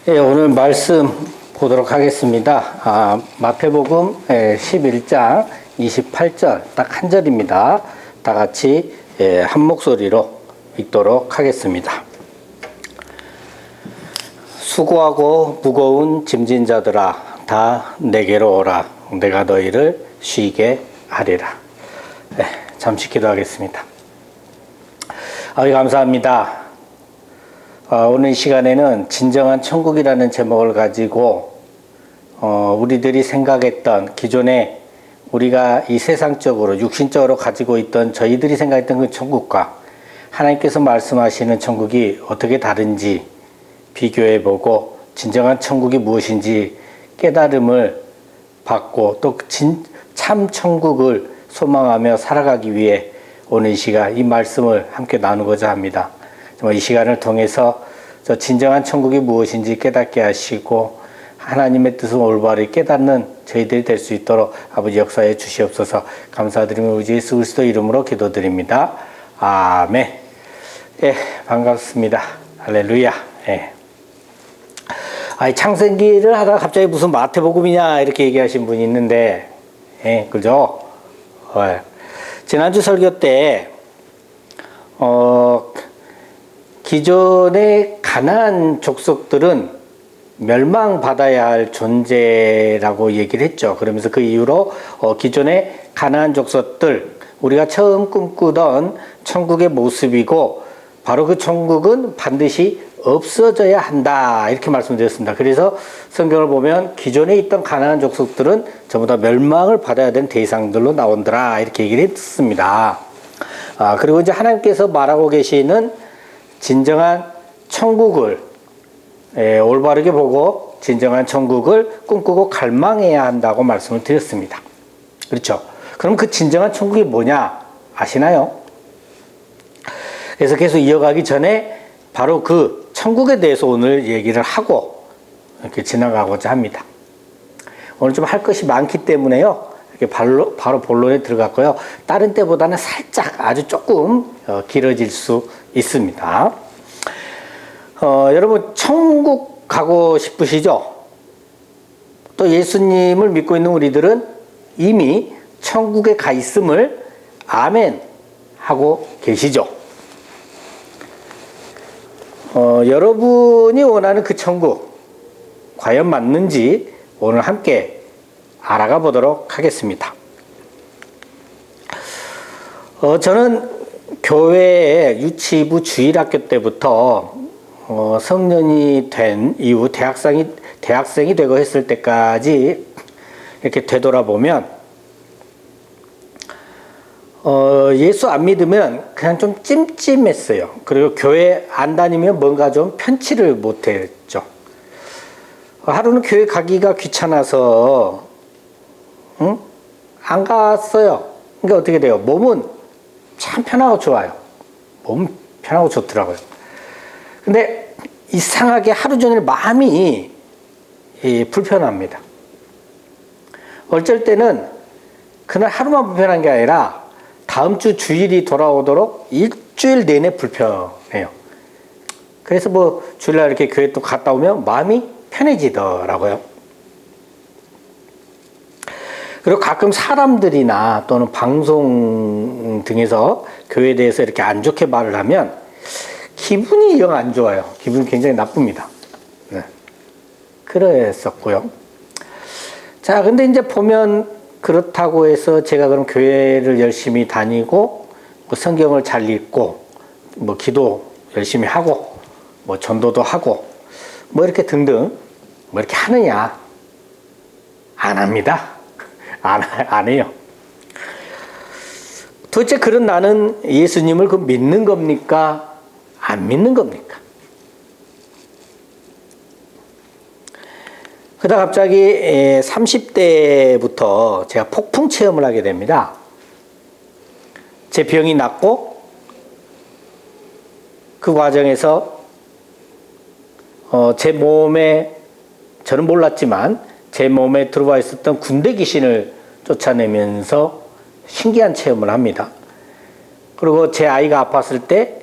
예, 오늘 말씀 보도록 하겠습니다. 마태복음 11장 28절 딱 한 절입니다. 다 같이 한 목소리로 읽도록 하겠습니다. 수고하고 무거운 짐진 자들아 다 내게로 오라. 내가 너희를 쉬게 하리라. 잠시 기도하겠습니다. 감사합니다. 오늘 이 시간에는 진정한 천국이라는 제목을 가지고 우리들이 생각했던 기존에 우리가 이 세상적으로 육신적으로 가지고 있던 저희들이 생각했던 그 천국과 하나님께서 말씀하시는 천국이 어떻게 다른지 비교해보고 진정한 천국이 무엇인지 깨달음을 받고 또 참 천국을 소망하며 살아가기 위해 오늘 이 시간 이 말씀을 함께 나누고자 합니다. 이 시간을 통해서 저 진정한 천국이 무엇인지 깨닫게 하시고 하나님의 뜻을 올바르게 깨닫는 저희들이 될 수 있도록 아버지 역사해 주시옵소서. 감사드리며 우리 예수 그리스도 이름으로 기도드립니다. 아멘. 반갑습니다. 할렐루야. 창세기를 하다가 갑자기 무슨 마태복음이냐 이렇게 얘기하신 분이 있는데, 그죠? 지난주 설교 때 기존의 가나안 족속들은 멸망받아야 할 존재라고 얘기를 했죠. 그러면서 그 이후로 기존의 가나안 족속들, 우리가 처음 꿈꾸던 천국의 모습이고 바로 그 천국은 반드시 없어져야 한다 이렇게 말씀드렸습니다. 그래서 성경을 보면 기존에 있던 가나안 족속들은 전부 다 멸망을 받아야 되는 대상들로 나온더라 이렇게 얘기를 했습니다. 그리고 이제 하나님께서 말하고 계시는 진정한 천국을 올바르게 보고 진정한 천국을 꿈꾸고 갈망해야 한다고 말씀을 드렸습니다. 그렇죠? 그럼 그 진정한 천국이 뭐냐 아시나요? 그래서 계속 이어가기 전에 바로 그 천국에 대해서 오늘 얘기를 하고 이렇게 지나가고자 합니다. 오늘 좀 할 것이 많기 때문에요. 이렇게 바로 본론에 들어갔고요. 다른 때보다는 살짝 아주 조금 길어질 수 있습니다. 여러분 천국 가고 싶으시죠? 또 예수님을 믿고 있는 우리들은 이미 천국에 가 있음을 아멘 하고 계시죠? 여러분이 원하는 그 천국 과연 맞는지 오늘 함께 알아가 보도록 하겠습니다. 저는 교회의 유치부 주일학교 때부터 성년이 된 이후 대학생이 되고 했을 때까지 이렇게 되돌아보면 예수 안 믿으면 그냥 좀 찜찜했어요. 그리고 교회 안 다니면 뭔가 좀 편치를 못했죠. 하루는 교회 가기가 귀찮아서 안 갔어요. 그러니까 어떻게 돼요? 몸은 참 편하고 좋아요. 몸은 편하고 좋더라고요. 근데 이상하게 하루 종일 마음이 불편합니다. 어쩔 때는 그날 하루만 불편한 게 아니라 다음 주 주일이 돌아오도록 일주일 내내 불편해요. 그래서 주일날 이렇게 교회 또 갔다 오면 마음이 편해지더라고요. 그리고 가끔 사람들이나 또는 방송 등에서 교회에 대해서 이렇게 안 좋게 말을 하면 기분이 영 안 좋아요. 기분이 굉장히 나쁩니다. 그랬었고요. 자, 근데 이제 보면 그렇다고 해서 제가 그럼 교회를 열심히 다니고 성경을 잘 읽고 기도 열심히 하고 전도도 하고 이렇게 등등 이렇게 하느냐? 안 합니다. 안 해요. 도대체 그런 나는 예수님을 믿는 겁니까? 안 믿는 겁니까? 그러다 갑자기 30대부터 제가 폭풍 체험을 하게 됩니다. 제 병이 낫고 그 과정에서 제 몸에 저는 몰랐지만 제 몸에 들어와 있었던 군대 귀신을 쫓아내면서 신기한 체험을 합니다. 그리고 제 아이가 아팠을 때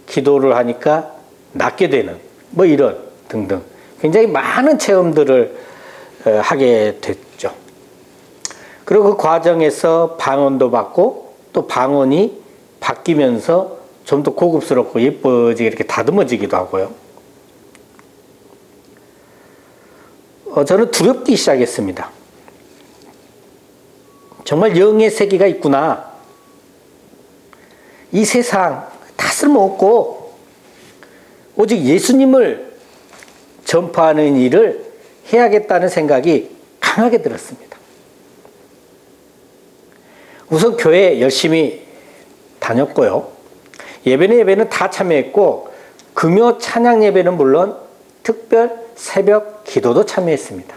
기도를 하니까 낫게 되는 이런 등등 굉장히 많은 체험들을 하게 됐죠. 그리고 그 과정에서 방언도 받고 또 방언이 바뀌면서 좀 더 고급스럽고 예뻐지게 이렇게 다듬어지기도 하고요. 저는 두렵기 시작했습니다. 정말 영의 세계가 있구나. 이 세상 다 쓸모없고 오직 예수님을 전파하는 일을 해야겠다는 생각이 강하게 들었습니다. 우선 교회 열심히 다녔고요. 예배는 다 참여했고 금요 찬양 예배는 물론 특별 새벽 기도도 참여했습니다.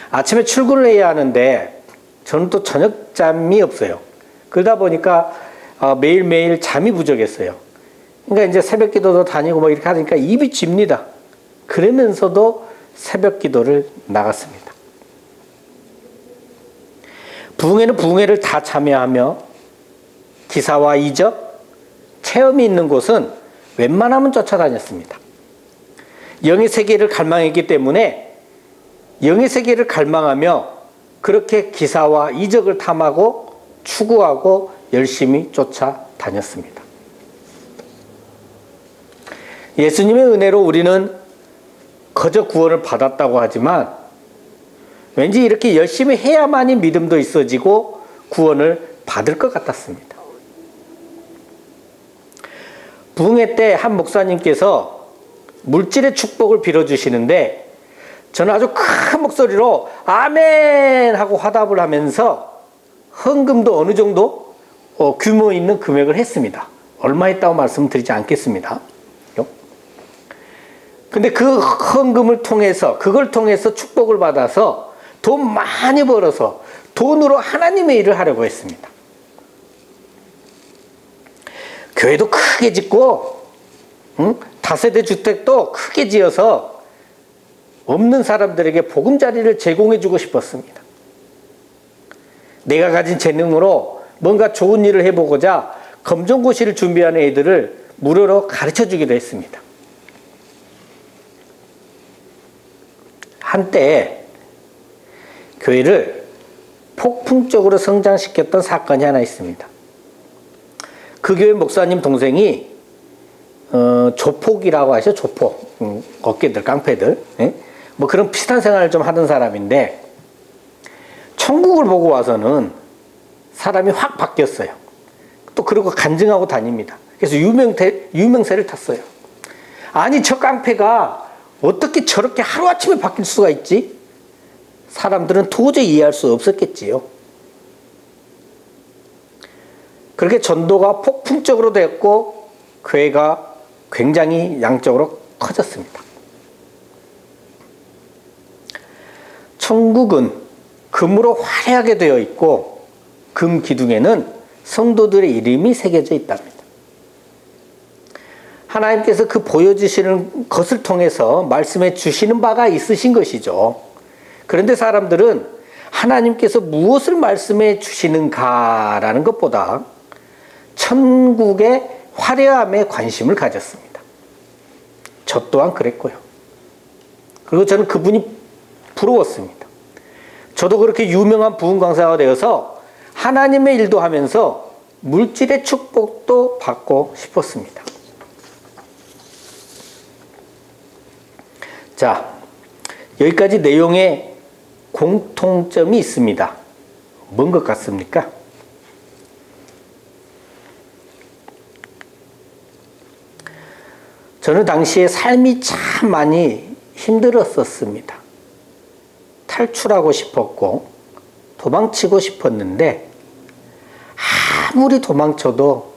아침에 출근을 해야 하는데 저는 또 저녁잠이 없어요. 그러다 보니까 매일매일 잠이 부족했어요. 그러니까 이제 새벽 기도도 다니고 뭐 이렇게 하니까 입이 쥡니다. 그러면서도 새벽 기도를 나갔습니다. 부흥회는 부흥회를 다 참여하며 기사와 이적, 체험이 있는 곳은 웬만하면 쫓아다녔습니다. 영의 세계를 갈망했기 때문에 영의 세계를 갈망하며 그렇게 기사와 이적을 탐하고 추구하고 열심히 쫓아다녔습니다. 예수님의 은혜로 우리는 거저 구원을 받았다고 하지만 왠지 이렇게 열심히 해야만이 믿음도 있어지고 구원을 받을 것 같았습니다. 부흥회 때 한 목사님께서 물질의 축복을 빌어주시는데 저는 아주 큰 목소리로 아멘 하고 화답을 하면서 헌금도 어느 정도 규모 있는 금액을 했습니다. 얼마 했다고 말씀드리지 않겠습니다. 근데 그 헌금을 통해서 그걸 통해서 축복을 받아서 돈 많이 벌어서 돈으로 하나님의 일을 하려고 했습니다. 교회도 크게 짓고 다세대 주택도 크게 지어서 없는 사람들에게 보금자리를 제공해 주고 싶었습니다. 내가 가진 재능으로 뭔가 좋은 일을 해보고자 검정고시를 준비하는 애들을 무료로 가르쳐 주기도 했습니다. 한때 교회를 폭풍적으로 성장시켰던 사건이 하나 있습니다. 그 교회 목사님 동생이 조폭이라고 하죠. 조폭. 어깨들, 깡패들. 예? 뭐 그런 비슷한 생활을 좀 하던 사람인데 천국을 보고 와서는 사람이 확 바뀌었어요. 또 그러고 간증하고 다닙니다. 그래서 유명세를 탔어요. 아니 저 깡패가 어떻게 저렇게 하루아침에 바뀔 수가 있지? 사람들은 도저히 이해할 수 없었겠지요. 그렇게 전도가 폭풍적으로 됐고 교회가 굉장히 양적으로 커졌습니다. 천국은 금으로 화려하게 되어 있고 금 기둥에는 성도들의 이름이 새겨져 있답니다. 하나님께서 그 보여주시는 것을 통해서 말씀해 주시는 바가 있으신 것이죠. 그런데 사람들은 하나님께서 무엇을 말씀해 주시는가라는 것보다 천국의 화려함에 관심을 가졌습니다. 저 또한 그랬고요. 그리고 저는 그분이 부러웠습니다. 저도 그렇게 유명한 부흥 강사가 되어서 하나님의 일도 하면서 물질의 축복도 받고 싶었습니다. 자, 여기까지 내용에 공통점이 있습니다. 뭔 것 같습니까? 저는 당시에 삶이 참 많이 힘들었었습니다. 탈출하고 싶었고 도망치고 싶었는데 아무리 도망쳐도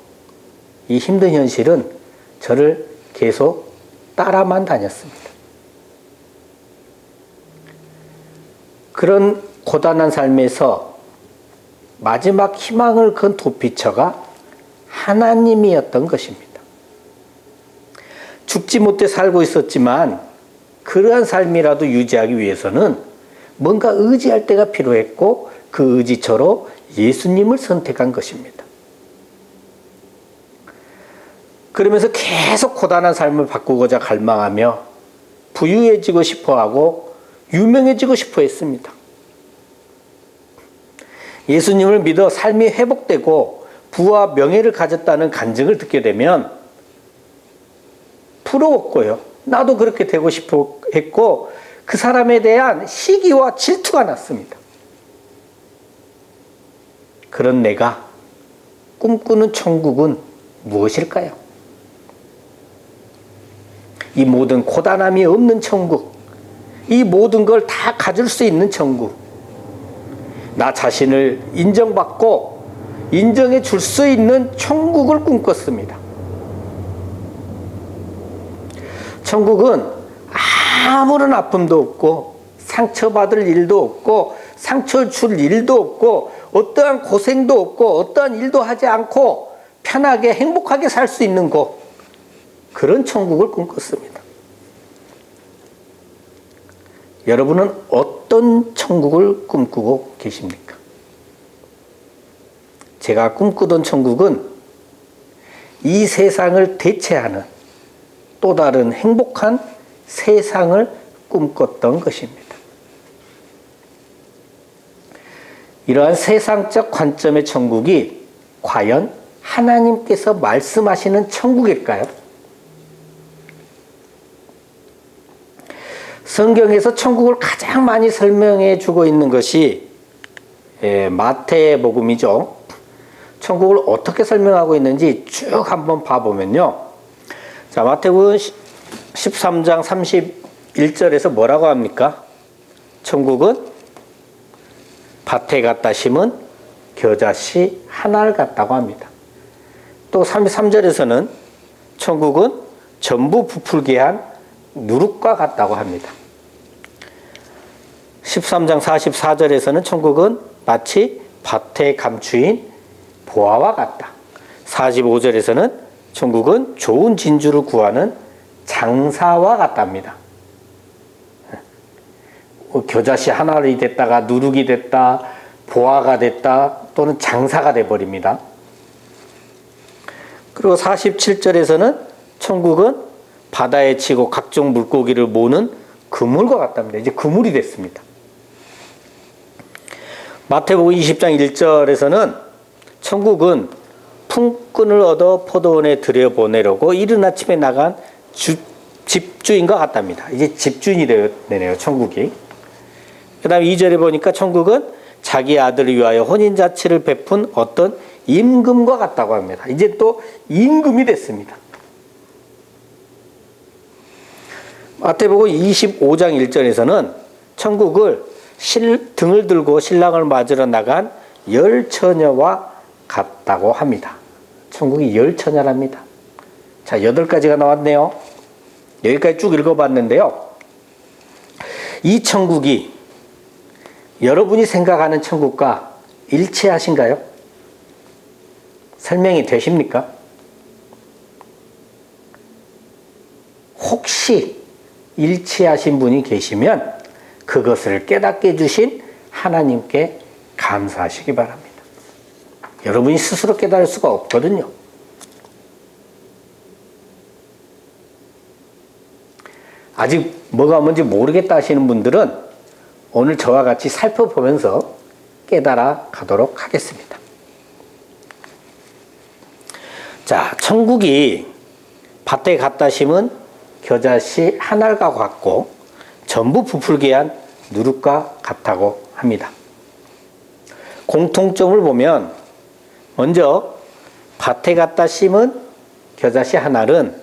이 힘든 현실은 저를 계속 따라만 다녔습니다. 그런 고단한 삶에서 마지막 희망을 건 도피처가 하나님이었던 것입니다. 죽지 못해 살고 있었지만 그러한 삶이라도 유지하기 위해서는 뭔가 의지할 때가 필요했고 그 의지처로 예수님을 선택한 것입니다. 그러면서 계속 고단한 삶을 바꾸고자 갈망하며 부유해지고 싶어하고 유명해지고 싶어 했습니다. 예수님을 믿어 삶이 회복되고 부와 명예를 가졌다는 간증을 듣게 되면 부러웠고요. 나도 그렇게 되고 싶어 했고 그 사람에 대한 시기와 질투가 났습니다. 그런 내가 꿈꾸는 천국은 무엇일까요? 이 모든 고단함이 없는 천국, 이 모든 걸 다 가질 수 있는 천국, 나 자신을 인정받고 인정해 줄 수 있는 천국을 꿈꿨습니다. 천국은 아무런 아픔도 없고 상처받을 일도 없고 상처 줄 일도 없고 어떠한 고생도 없고 어떠한 일도 하지 않고 편하게 행복하게 살 수 있는 곳, 그런 천국을 꿈꿨습니다. 여러분은 어떤 천국을 꿈꾸고 계십니까? 제가 꿈꾸던 천국은 이 세상을 대체하는 또 다른 행복한 세상을 꿈꿨던 것입니다. 이러한 세상적 관점의 천국이 과연 하나님께서 말씀하시는 천국일까요? 성경에서 천국을 가장 많이 설명해 주고 있는 것이 마태복음이죠. 천국을 어떻게 설명하고 있는지 쭉 한번 봐보면요. 자, 마태복음 13장 31절에서 뭐라고 합니까? 천국은 밭에 갖다 심은 겨자씨 하나를 같다고 합니다. 또 33절에서는 천국은 전부 부풀게 한 누룩과 같다고 합니다. 13장 44절에서는 천국은 마치 밭에 감추인 보화와 같다. 45절에서는 천국은 좋은 진주를 구하는 장사와 같답니다. 겨자씨 하나를 됐다가 누룩이 됐다, 보화가 됐다, 또는 장사가 돼버립니다. 그리고 47절에서는 천국은 바다에 치고 각종 물고기를 모는 그물과 같답니다. 이제 그물이 됐습니다. 마태복음 20장 1절에서는 천국은 품꾼을 얻어 포도원에 들여보내려고 이른 아침에 나간 집주인과 같답니다. 이제 집주인이 되네요, 천국이. 그 다음에 2절에 보니까 천국은 자기 아들을 위하여 혼인잔치를 베푼 어떤 임금과 같다고 합니다. 이제 또 임금이 됐습니다. 마태복음 25장 1절에서는 천국을 등을 들고 신랑을 맞으러 나간 열 처녀와 같다고 합니다. 천국이 열 처녀랍니다. 자, 8가지가 나왔네요. 여기까지 쭉 읽어봤는데요. 이 천국이 여러분이 생각하는 천국과 일치하신가요? 설명이 되십니까? 혹시 일치하신 분이 계시면 그것을 깨닫게 해주신 하나님께 감사하시기 바랍니다. 여러분이 스스로 깨달을 수가 없거든요. 아직 뭐가 뭔지 모르겠다 하시는 분들은 오늘 저와 같이 살펴보면서 깨달아 가도록 하겠습니다. 자, 천국이 밭에 갖다 심은 겨자씨 하나가 같고 전부 부풀게 한 누룩과 같다고 합니다. 공통점을 보면 먼저 밭에 갖다 심은 겨자씨 하나는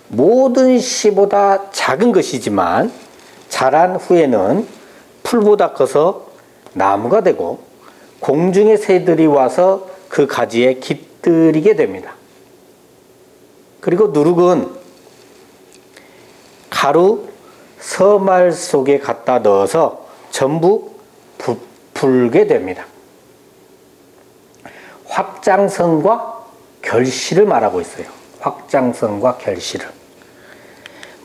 모든 씨보다 작은 것이지만 자란 후에는 풀보다 커서 나무가 되고 공중의 새들이 와서 그 가지에 깃들이게 됩니다. 그리고 누룩은 가루 서말 속에 갖다 넣어서 전부 부풀게 됩니다. 확장성과 결실을 말하고 있어요. 확장성과 결실을.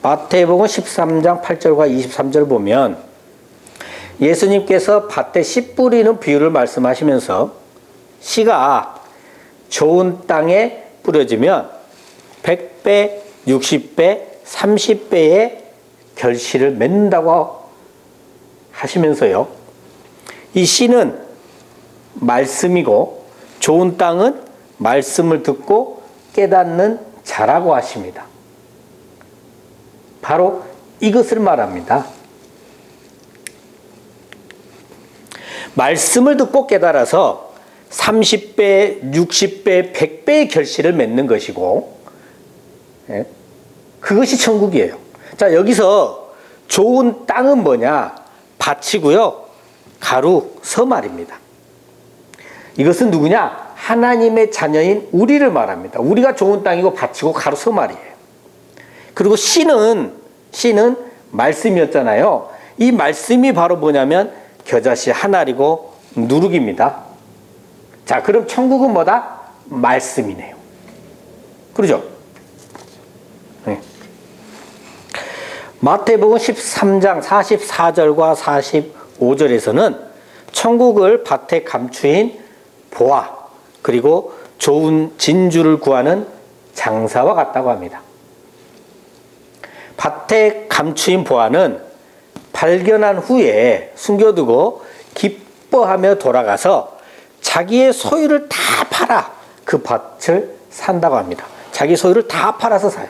마태복음 13장 8절과 23절 보면 예수님께서 밭에 씨 뿌리는 비유를 말씀하시면서 씨가 좋은 땅에 뿌려지면 100배, 60배, 30배의 결실을 맺는다고 하시면서요. 이 씨는 말씀이고 좋은 땅은 말씀을 듣고 깨닫는 자라고 하십니다. 바로 이것을 말합니다. 말씀을 듣고 깨달아서 30배, 60배, 100배의 결실을 맺는 것이고, 그것이 천국이에요. 자, 여기서 좋은 땅은 뭐냐? 밭이고요. 가루, 서 말입니다. 이것은 누구냐? 하나님의 자녀인 우리를 말합니다. 우리가 좋은 땅이고 밭이고 가루, 서 말이에요. 그리고 씨는 말씀이었잖아요. 이 말씀이 바로 뭐냐면 겨자씨 한 알이고 누룩입니다. 자, 그럼 천국은 뭐다? 말씀이네요. 그러죠? 네. 마태복음 13장 44절과 45절에서는 천국을 밭에 감추인 보아 그리고 좋은 진주를 구하는 장사와 같다고 합니다. 밭에 감추인 보아는 발견한 후에 숨겨두고 기뻐하며 돌아가서 자기의 소유를 다 팔아 그 밭을 산다고 합니다. 자기 소유를 다 팔아서 사요.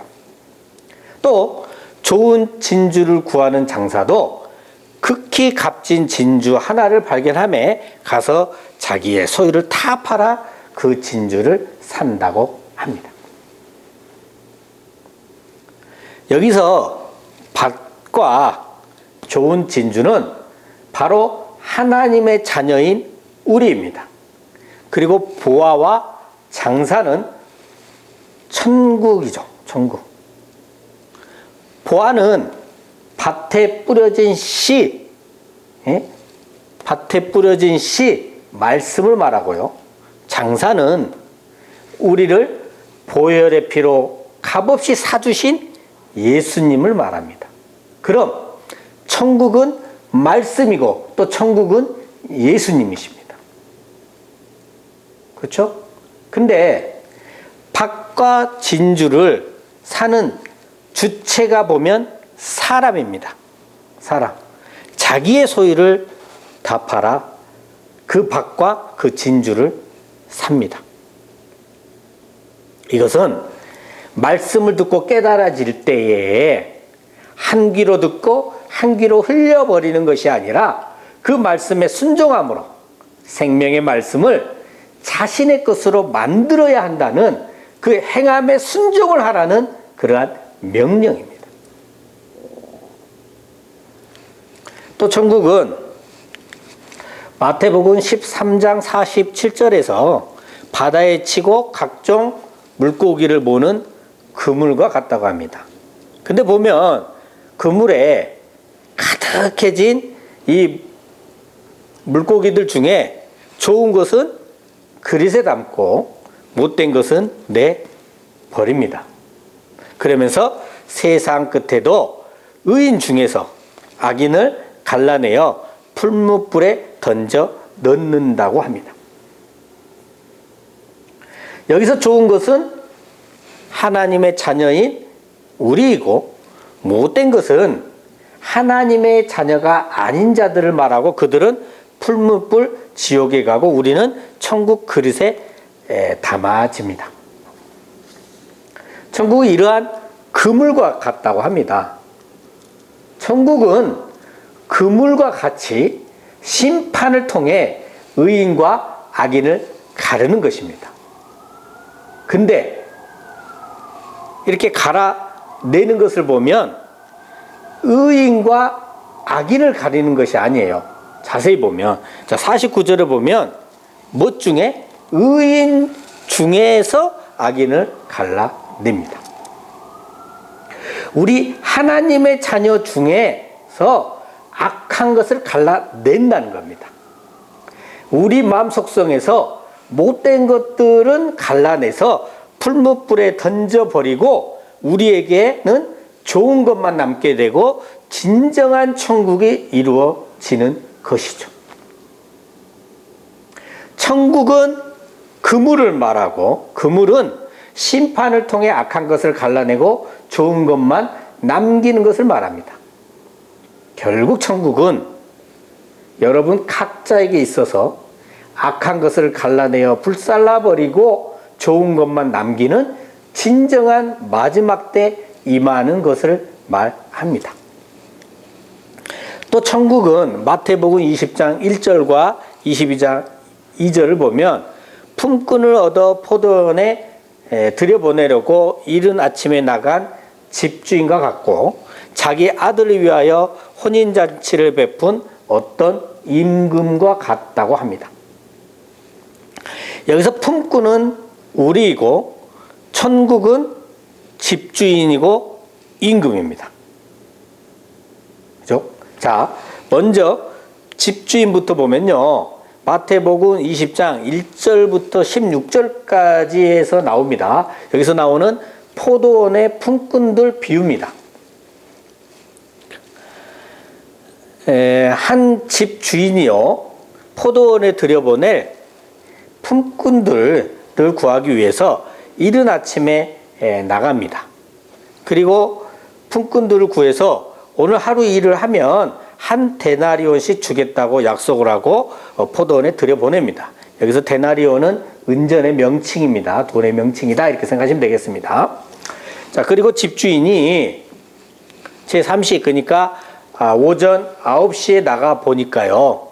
또 좋은 진주를 구하는 장사도 극히 값진 진주 하나를 발견함에 가서 자기의 소유를 다 팔아 그 진주를 산다고 합니다. 여기서 밭과 좋은 진주는 바로 하나님의 자녀인 우리입니다. 그리고 보아와 장사는 천국이죠. 천국. 보아는 밭에 뿌려진 씨, 밭에 뿌려진 씨, 말씀을 말하고요. 장사는 우리를 보혈의 피로 값없이 사주신 예수님을 말합니다. 그럼 천국은 말씀이고 또 천국은 예수님이십니다. 그렇죠? 근데 밭과 진주를 사는 주체가 보면 사람입니다. 사람. 자기의 소유를 다 팔아 그 밭과 그 진주를 삽니다. 이것은 말씀을 듣고 깨달아질 때에 한 귀로 듣고 한 귀로 흘려버리는 것이 아니라 그 말씀에 순종함으로 생명의 말씀을 자신의 것으로 만들어야 한다는 그 행함에 순종을 하라는 그러한 명령입니다. 또 천국은 마태복음 13장 47절에서 바다에 치고 각종 물고기를 모는 그물과 같다고 합니다. 근데 보면 그물에 가득해진 이 물고기들 중에 좋은 것은 그릇에 담고 못된 것은 내버립니다. 그러면서 세상 끝에도 의인 중에서 악인을 갈라내어 풀무불에 던져 넣는다고 합니다. 여기서 좋은 것은 하나님의 자녀인 우리이고 못된 것은 하나님의 자녀가 아닌 자들을 말하고 그들은 풀무불 지옥에 가고 우리는 천국 그릇에 담아집니다. 천국은 이러한 그물과 같다고 합니다. 천국은 그물과 같이 심판을 통해 의인과 악인을 가르는 것입니다. 근데 이렇게 갈아내는 것을 보면 의인과 악인을 가리는 것이 아니에요. 자세히 보면 자 49절을 보면 뭐 중에? 의인 중에서 악인을 갈라냅니다. 우리 하나님의 자녀 중에서 악한 것을 갈라낸다는 겁니다. 우리 마음 속성에서 못된 것들은 갈라내서 풀무불에 던져버리고 우리에게는 좋은 것만 남게 되고 진정한 천국이 이루어지는 것이죠. 천국은 그물을 말하고 그물은 심판을 통해 악한 것을 갈라내고 좋은 것만 남기는 것을 말합니다. 결국 천국은 여러분 각자에게 있어서 악한 것을 갈라내어 불살라버리고 좋은 것만 남기는 진정한 마지막 때 임하는 것을 말합니다. 또 천국은 마태복음 20장 1절과 22장 2절을 보면 품꾼을 얻어 포도원에 들여보내려고 이른 아침에 나간 집주인과 같고 자기 아들을 위하여 혼인잔치를 베푼 어떤 임금과 같다고 합니다. 여기서 품꾼은 우리이고 천국은 집주인이고 임금입니다. 그죠? 자, 먼저 집주인부터 보면요. 마태복음 20장 1절부터 16절까지에서 나옵니다. 여기서 나오는 포도원의 품꾼들 비유입니다. 한 집 주인이요 포도원에 들여보낼 품꾼들을 구하기 위해서 이른 아침에 나갑니다. 그리고 품꾼들을 구해서 오늘 하루 일을 하면 한 데나리온씩 주겠다고 약속을 하고 포도원에 들여보냅니다. 여기서 데나리온은 은전의 명칭입니다. 돈의 명칭이다 이렇게 생각하시면 되겠습니다. 자, 그리고 집주인이 제3시 그러니까 오전 9시에 나가 보니까요.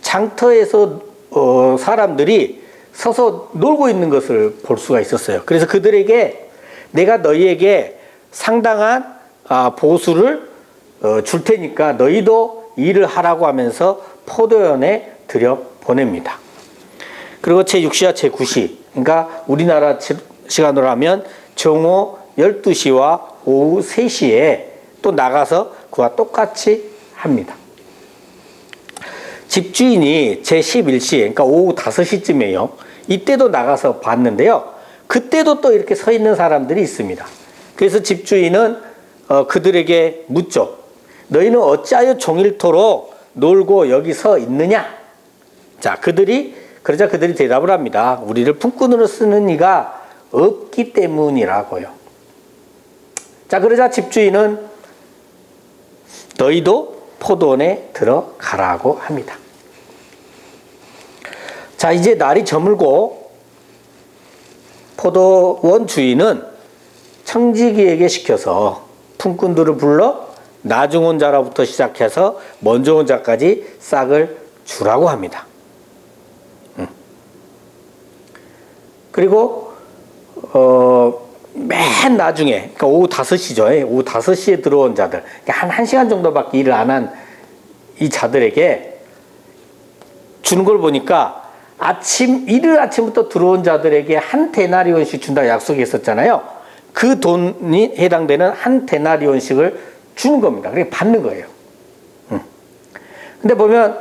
장터에서 사람들이 서서 놀고 있는 것을 볼 수가 있었어요. 그래서 그들에게 내가 너희에게 상당한 보수를 줄 테니까 너희도 일을 하라고 하면서 포도원에 들여보냅니다. 그리고 제6시와 제9시 그러니까 우리나라 시간으로 하면 정오 12시와 오후 3시에 또 나가서 그와 똑같이 합니다. 집주인이 제11시 그러니까 오후 5시쯤에요. 이때도 나가서 봤는데요. 그때도 또 이렇게 서 있는 사람들이 있습니다. 그래서 집주인은 그들에게 묻죠. 너희는 어찌하여 종일토록 놀고 여기 서 있느냐? 자, 그러자 그들이 대답을 합니다. 우리를 품꾼으로 쓰는 이가 없기 때문이라고요. 자, 그러자 집주인은 너희도 포도원에 들어가라고 합니다. 자, 이제 날이 저물고 포도원 주인은 청지기에게 시켜서 품꾼들을 불러 나중 온 자로부터 시작해서 먼저 온 자까지 싹을 주라고 합니다. 그리고 맨 나중에 그러니까 오후 5시죠. 오후 5시에 들어온 자들 그러니까 한 1시간 정도밖에 일을 안 한 이 자들에게 주는 걸 보니까 이른 아침부터 들어온 자들에게 한 데나리온씩 준다고 약속했었잖아요. 그 돈이 해당되는 한 데나리온씩을 주는 겁니다. 그러니까 받는 거예요. 근데 보면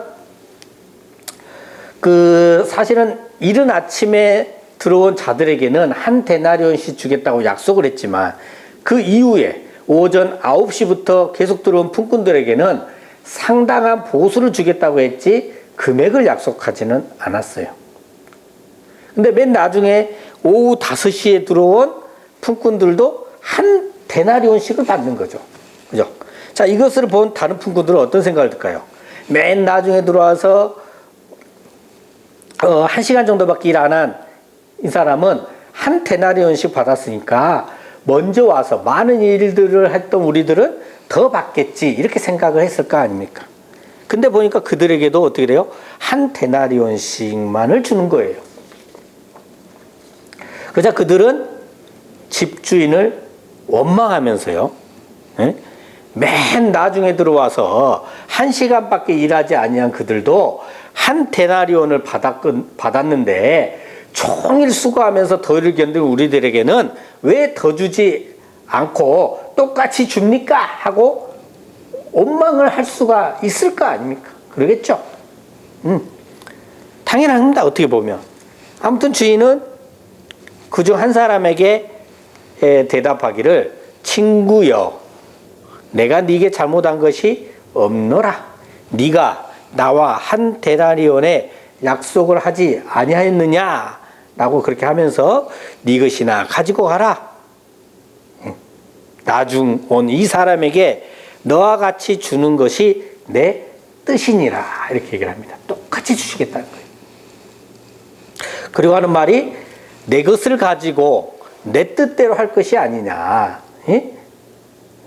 사실은 이른 아침에 들어온 자들에게는 한 데나리온씩 주겠다고 약속을 했지만 그 이후에 오전 9시부터 계속 들어온 품꾼들에게는 상당한 보수를 주겠다고 했지 금액을 약속하지는 않았어요. 근데 맨 나중에 오후 5시에 들어온 품꾼들도 한 데나리온씩을 받는 거죠. 그죠? 자, 이것을 본 다른 품꾼들은 어떤 생각을 들까요? 맨 나중에 들어와서 1시간 정도밖에 일 안 한 이 사람은 한 데나리온씩 받았으니까 먼저 와서 많은 일들을 했던 우리들은 더 받겠지 이렇게 생각을 했을 거 아닙니까? 근데 보니까 그들에게도 어떻게 돼요? 한 데나리온씩만을 주는 거예요. 그러자 그들은 집주인을 원망하면서요. 맨 나중에 들어와서 1시간밖에 일하지 아니한 그들도 한 데나리온을 받았는데 종일 수고하면서 더위를 견디는 우리들에게는 왜 더 주지 않고 똑같이 줍니까? 하고 원망을 할 수가 있을 거 아닙니까? 그러겠죠? 당연합니다. 어떻게 보면. 아무튼 주인은 그중 한 사람에게 대답하기를 친구여 내가 네게 잘못한 것이 없노라. 네가 나와 한 데나리온의 약속을 하지 아니하였느냐? 라고 그렇게 하면서 네 것이나 가지고 가라. 나중 온 이 사람에게 너와 같이 주는 것이 내 뜻이니라. 이렇게 얘기를 합니다. 똑같이 주시겠다는 거예요. 그리고 하는 말이 내 것을 가지고 내 뜻대로 할 것이 아니냐. 예?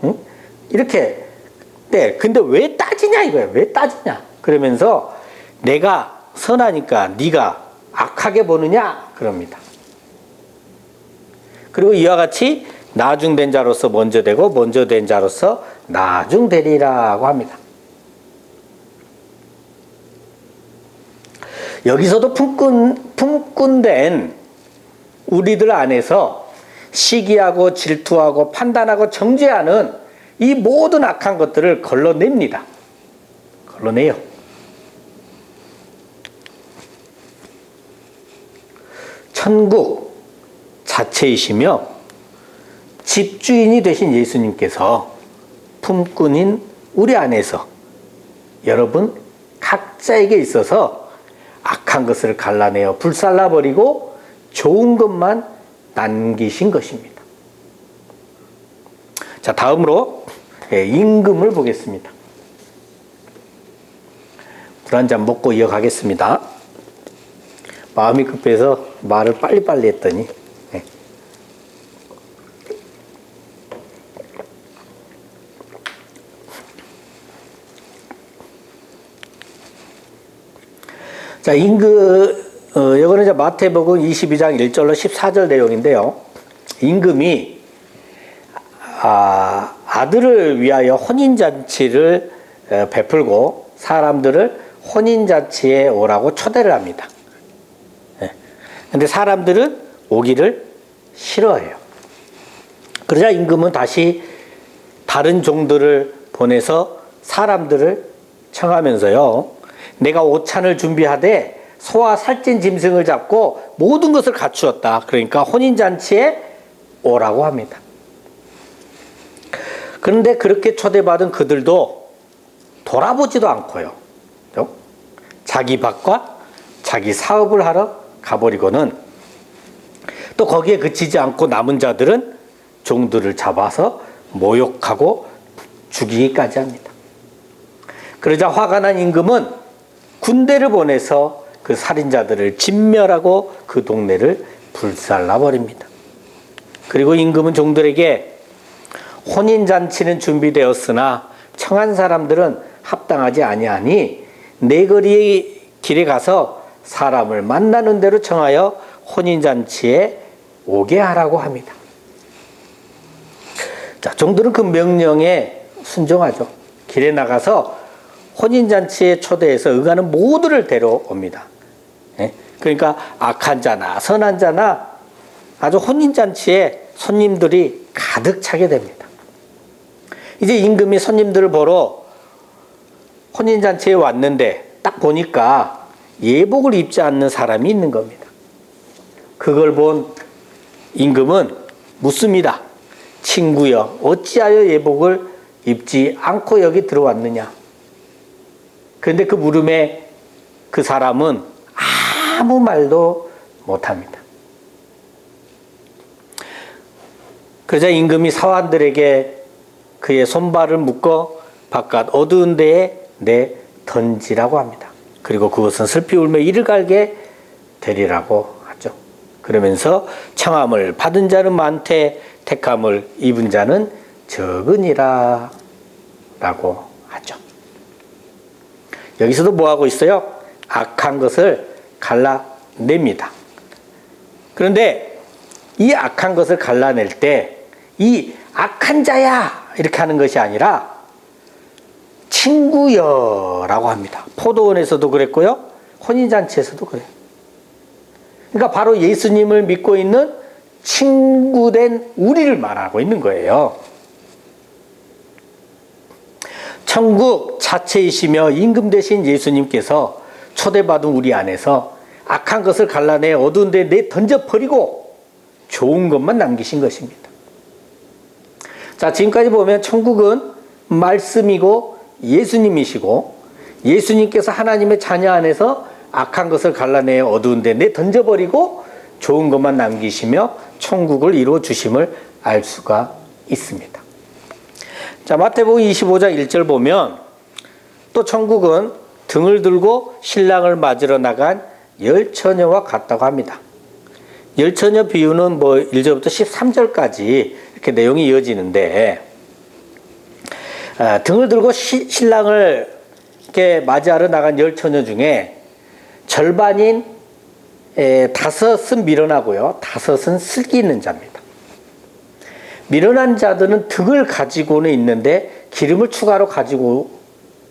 응? 이렇게. 네. 근데 왜 따지냐 이거예요. 왜 따지냐. 그러면서 내가 선하니까 네가 악하게 보느냐 그럽니다. 그리고 이와 같이 나중된 자로서 먼저 되고 먼저 된 자로서 나중되리라고 합니다. 여기서도 품꾼된 우리들 안에서 시기하고 질투하고 판단하고 정죄하는 이 모든 악한 것들을 걸러냅니다. 걸러내요. 천국 자체이시며 집주인이 되신 예수님께서 품꾼인 우리 안에서 여러분 각자에게 있어서 악한 것을 갈라내어 불살라버리고 좋은 것만 남기신 것입니다. 자, 다음으로 임금을 보겠습니다. 물 한 잔 먹고 이어가겠습니다. 마음이 급해서 말을 빨리빨리 했더니 자, 이거는 이제 마태복음 22장 1절로 14절 내용인데요. 임금이 아들을 위하여 혼인잔치를 베풀고 사람들을 혼인잔치에 오라고 초대를 합니다. 근데 사람들은 오기를 싫어해요. 그러자 임금은 다시 다른 종들을 보내서 사람들을 청하면서요. 내가 오찬을 준비하되 소와 살찐 짐승을 잡고 모든 것을 갖추었다. 그러니까 혼인잔치에 오라고 합니다. 그런데 그렇게 초대받은 그들도 돌아보지도 않고요. 자기 밭과 자기 사업을 하러 가버리고는 또 거기에 그치지 않고 남은 자들은 종들을 잡아서 모욕하고 죽이기까지 합니다. 그러자 화가 난 임금은 군대를 보내서 그 살인자들을 진멸하고 그 동네를 불살라버립니다. 그리고 임금은 종들에게 혼인잔치는 준비되었으나 청한 사람들은 합당하지 아니하니 내 거리의 길에 가서 사람을 만나는 대로 청하여 혼인잔치에 오게 하라고 합니다. 자, 종들은 그 명령에 순종하죠. 길에 나가서 혼인잔치에 초대해서 응하는 모두를 데려옵니다. 그러니까 악한 자나 선한 자나 아주 혼인잔치에 손님들이 가득 차게 됩니다. 이제 임금이 손님들을 보러 혼인잔치에 왔는데 딱 보니까 예복을 입지 않는 사람이 있는 겁니다. 그걸 본 임금은 묻습니다. 친구여, 어찌하여 예복을 입지 않고 여기 들어왔느냐? 그런데 그 물음에 그 사람은 아무 말도 못합니다. 그러자 임금이 사환들에게 그의 손발을 묶어 바깥 어두운 데에 내 던지라고 합니다. 그리고 그것은 슬피 울며 이를 갈게 되리라고 하죠. 그러면서 청함을 받은 자는 많되 택함을 입은 자는 적으니라 라고 하죠. 여기서도 뭐하고 있어요? 악한 것을 갈라냅니다. 그런데 이 악한 것을 갈라낼 때 이 악한 자야 이렇게 하는 것이 아니라 친구여라고 합니다. 포도원에서도 그랬고요. 혼인잔치에서도 그래요. 그러니까 바로 예수님을 믿고 있는 친구된 우리를 말하고 있는 거예요. 천국 자체이시며 임금 되신 예수님께서 초대받은 우리 안에서 악한 것을 갈라내 어두운 데 내 던져버리고 좋은 것만 남기신 것입니다. 자, 지금까지 보면 천국은 말씀이고 예수님이시고 예수님께서 하나님의 자녀 안에서 악한 것을 갈라내 어두운 데 내 던져버리고 좋은 것만 남기시며 천국을 이루어 주심을 알 수가 있습니다. 자, 마태복음 25장 1절 보면 또 천국은 등을 들고 신랑을 맞으러 나간 열처녀와 같다고 합니다. 열처녀 비유는 1절부터 13절까지 이렇게 내용이 이어지는데, 등을 들고 신랑을 이렇게 맞이하러 나간 열처녀 중에 절반인 5은 미련하고요, 5은 슬기 있는 자입니다. 미련한 자들은 등을 가지고는 있는데 기름을 추가로 가지고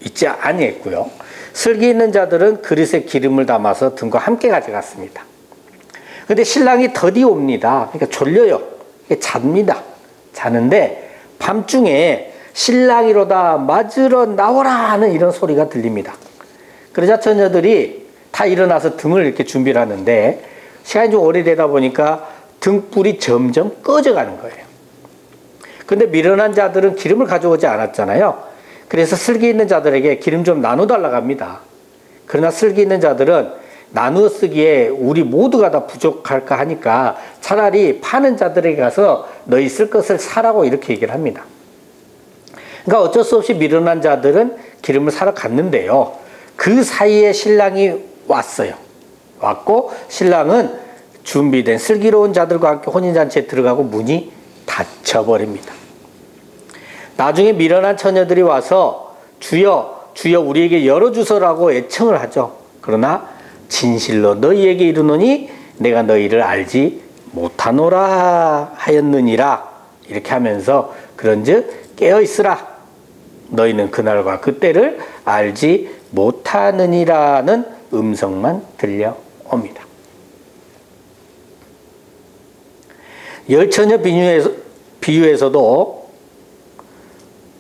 있지 아니했고요. 슬기 있는 자들은 그릇에 기름을 담아서 등과 함께 가져갔습니다. 근데 신랑이 더디 옵니다. 그러니까 졸려요. 잡니다. 자는데 밤중에 신랑이로다 맞으러 나오라 하는 이런 소리가 들립니다. 그러자 처녀들이 다 일어나서 등을 이렇게 준비를 하는데 시간이 좀 오래되다 보니까 등불이 점점 꺼져가는 거예요. 근데 미련한 자들은 기름을 가져오지 않았잖아요. 그래서 슬기 있는 자들에게 기름 좀 나눠달라고 합니다. 그러나 슬기 있는 자들은 나누어 쓰기에 우리 모두가 다 부족할까 하니까 차라리 파는 자들에게 가서 너희 쓸 것을 사라고 이렇게 얘기를 합니다. 그러니까 어쩔 수 없이 미련한 자들은 기름을 사러 갔는데요. 그 사이에 신랑이 왔어요. 왔고 신랑은 준비된 슬기로운 자들과 함께 혼인잔치에 들어가고 문이 닫혀버립니다. 나중에 미련한 처녀들이 와서 주여 주여 우리에게 열어주소라고 애청을 하죠. 그러나 진실로 너희에게 이르노니 내가 너희를 알지 못하노라 하였느니라 이렇게 하면서 그런즉 깨어있으라 너희는 그날과 그때를 알지 못하느니라는 음성만 들려옵니다. 열처녀 비유에서도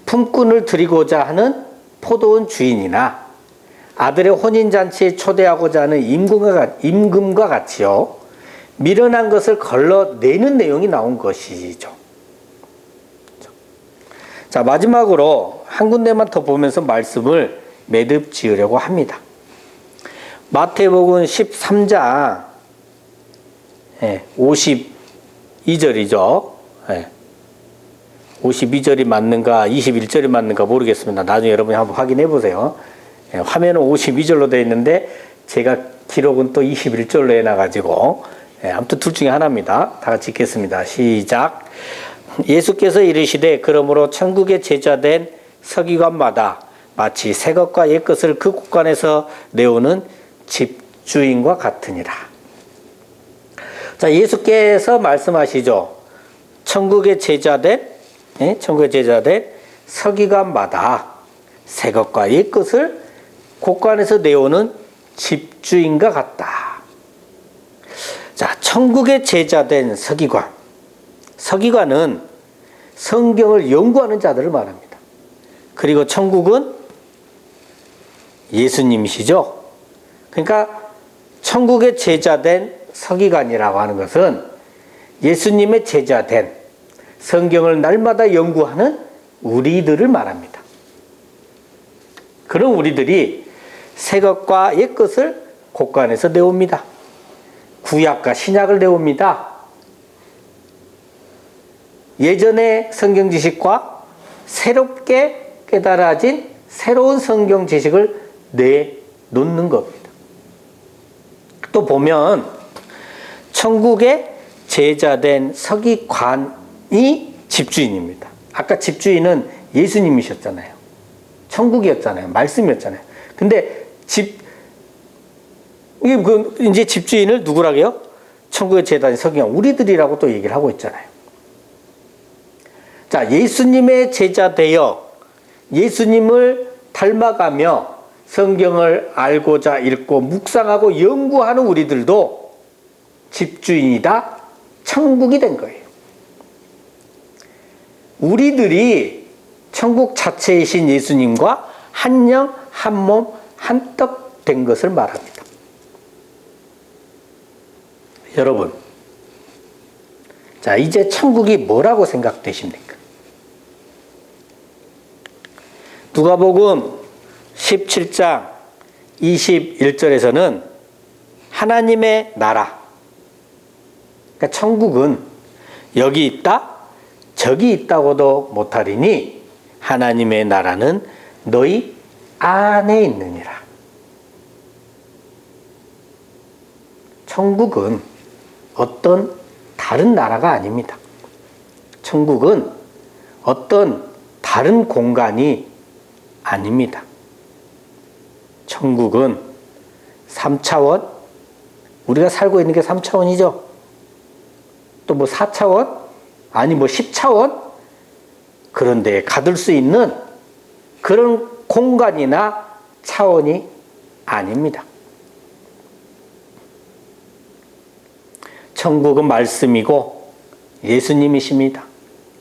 품꾼을 드리고자 하는 포도원 주인이나 아들의 혼인잔치에 초대하고자 하는 임금과 같이요. 미련한 것을 걸러내는 내용이 나온 것이죠. 자, 마지막으로 한 군데만 더 보면서 말씀을 매듭 지으려고 합니다. 마태복음 13장 52절이죠. 52절이 맞는가 21절이 맞는가 모르겠습니다. 나중에 여러분이 한번 확인해 보세요. 화면은 52절로 되어 있는데 제가 기록은 또 21절로 해놔가지고 아무튼 둘 중에 하나입니다. 다 같이 읽겠습니다. 시작. 예수께서 이르시되 그러므로 천국의 제자된 서기관마다 마치 새 것과 옛 것을 그 곳간에서 내오는 집주인과 같으니라. 자, 예수께서 말씀하시죠. 천국의 제자된 서기관마다 새 것과 옛 것을 곳간에서 내오는 집주인과 같다. 자, 천국의 제자된 서기관. 서기관은 성경을 연구하는 자들을 말합니다. 그리고 천국은 예수님이시죠. 그러니까 천국의 제자된 서기관이라고 하는 것은 예수님의 제자된 성경을 날마다 연구하는 우리들을 말합니다. 그런 우리들이 새 것과 옛 것을 곳간에서 내옵니다. 구약과 신약을 내옵니다. 예전의 성경 지식과 새롭게 깨달아진 새로운 성경 지식을 내놓는 겁니다. 또 보면 천국의 제자된 서기관이 집주인입니다. 아까 집주인은 예수님이셨잖아요. 천국이었잖아요. 말씀이었잖아요. 근데 이제 집주인을 누구라고요? 천국의 제자된 서기관, 우리들이라고 또 얘기를 하고 있잖아요. 자, 예수님의 제자 되어 예수님을 닮아가며 성경을 알고자 읽고 묵상하고 연구하는 우리들도 집주인이다, 천국이 된 거예요. 우리들이 천국 자체이신 예수님과 한 영, 한 몸, 한 떡 된 것을 말합니다. 여러분, 자, 이제 천국이 뭐라고 생각되십니까? 누가복음 17장 21절에서는 하나님의 나라, 그러니까 천국은 여기 있다, 저기 있다고도 못하리니 하나님의 나라는 너희 안에 있느니라. 천국은 어떤 다른 나라가 아닙니다. 천국은 어떤 다른 공간이 아닙니다. 천국은 3차원, 우리가 살고 있는 게 3차원이죠. 또 뭐 4차원? 아니 뭐 10차원? 그런데 가둘 수 있는 그런 공간이나 차원이 아닙니다. 천국은 말씀이고 예수님이십니다.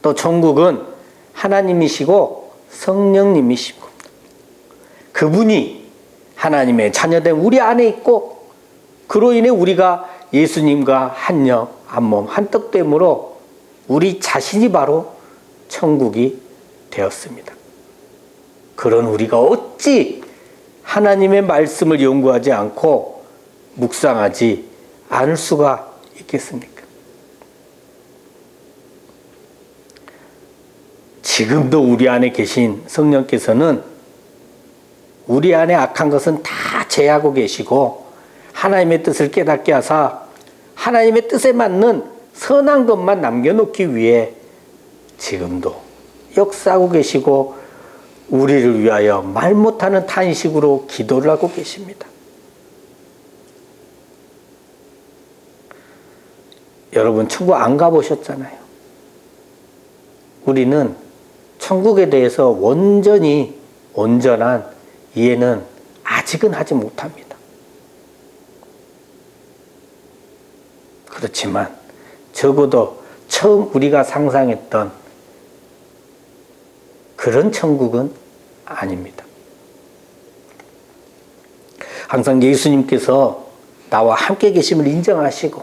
또 천국은 하나님이시고 성령님이시고 그분이 하나님의 자녀된 우리 안에 있고 그로 인해 우리가 예수님과 한 영, 한 몸, 한 떡 됨으로 우리 자신이 바로 천국이 되었습니다. 그런 우리가 어찌 하나님의 말씀을 연구하지 않고 묵상하지 않을 수가 있겠습니까? 지금도 우리 안에 계신 성령께서는 우리 안에 악한 것은 다 제하고 계시고 하나님의 뜻을 깨닫게 하사 하나님의 뜻에 맞는 선한 것만 남겨놓기 위해 지금도 역사하고 계시고 우리를 위하여 말 못하는 탄식으로 기도를 하고 계십니다. 여러분 천국 안 가보셨잖아요. 우리는 천국에 대해서 온전한 이해는 아직은 하지 못합니다. 그렇지만 적어도 처음 우리가 상상했던 그런 천국은 아닙니다. 항상 예수님께서 나와 함께 계심을 인정하시고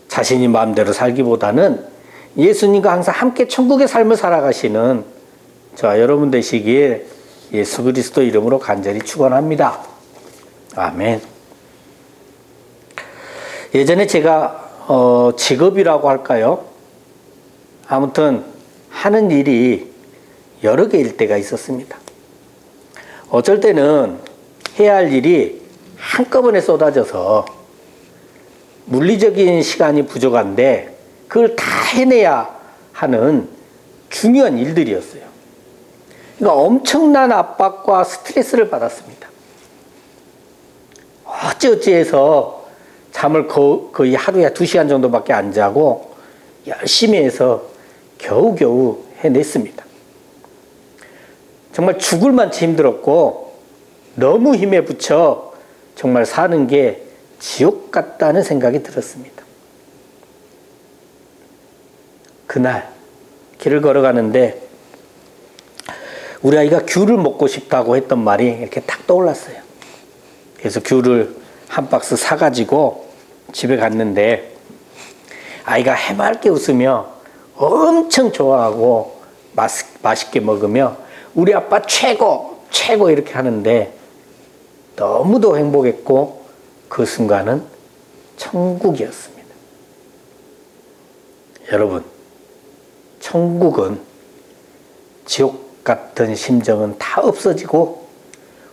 자신이 마음대로 살기보다는 예수님과 항상 함께 천국의 삶을 살아가시는 저와 여러분 되시길 예수 그리스도 이름으로 간절히 축원합니다. 아멘. 예전에 제가 직업이라고 할까요? 아무튼 하는 일이 여러 개일 때가 있었습니다. 어쩔 때는 해야 할 일이 한꺼번에 쏟아져서 물리적인 시간이 부족한데 그걸 다 해내야 하는 중요한 일들이었어요. 그러니까 엄청난 압박과 스트레스를 받았습니다. 어찌어찌해서 잠을 거의 하루에 2시간 정도밖에 안 자고 열심히 해서 겨우겨우 해냈습니다. 정말 죽을 만치 힘들었고 너무 힘에 부쳐 정말 사는 게 지옥 같다는 생각이 들었습니다. 그날 길을 걸어가는데 우리 아이가 귤을 먹고 싶다고 했던 말이 이렇게 딱 떠올랐어요. 그래서 귤을 한 박스 사가지고 집에 갔는데 아이가 해맑게 웃으며 엄청 좋아하고 맛있게 먹으며 우리 아빠 최고 최고 이렇게 하는데 너무도 행복했고 그 순간은 천국이었습니다. 여러분, 천국은 지옥 같은 심정은 다 없어지고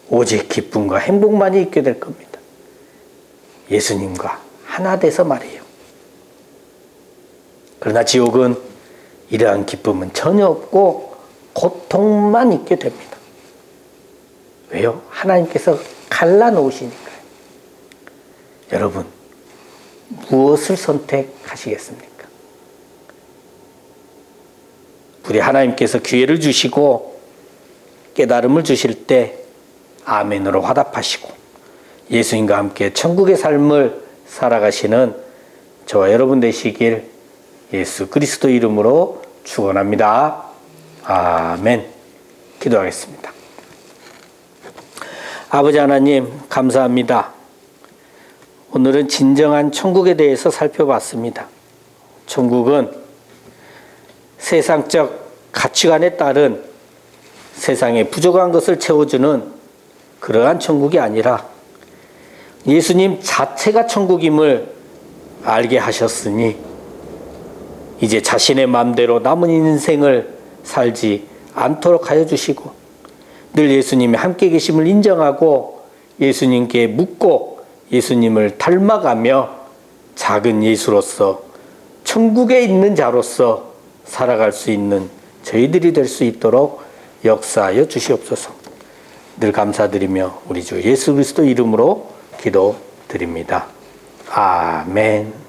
오직 기쁨과 행복만이 있게 될 겁니다. 예수님과 하나 돼서 말이에요. 그러나 지옥은 이러한 기쁨은 전혀 없고 고통만 있게 됩니다. 왜요? 하나님께서 갈라놓으시니까요. 여러분, 무엇을 선택하시겠습니까? 우리 하나님께서 기회를 주시고 깨달음을 주실 때 아멘으로 화답하시고 예수님과 함께 천국의 삶을 살아가시는 저와 여러분 되시길 예수 그리스도 이름으로 축원합니다. 아멘. 기도하겠습니다. 아버지 하나님 감사합니다. 오늘은 진정한 천국에 대해서 살펴봤습니다. 천국은 세상적 가치관에 따른 세상에 부족한 것을 채워주는 그러한 천국이 아니라 예수님 자체가 천국임을 알게 하셨으니 이제 자신의 마음대로 남은 인생을 살지 않도록 하여 주시고 늘 예수님이 함께 계심을 인정하고 예수님께 묻고 예수님을 닮아가며 작은 예수로서 천국에 있는 자로서 살아갈 수 있는 저희들이 될 수 있도록 역사하여 주시옵소서. 늘 감사드리며 우리 주 예수 그리스도 이름으로 기도드립니다. 아멘.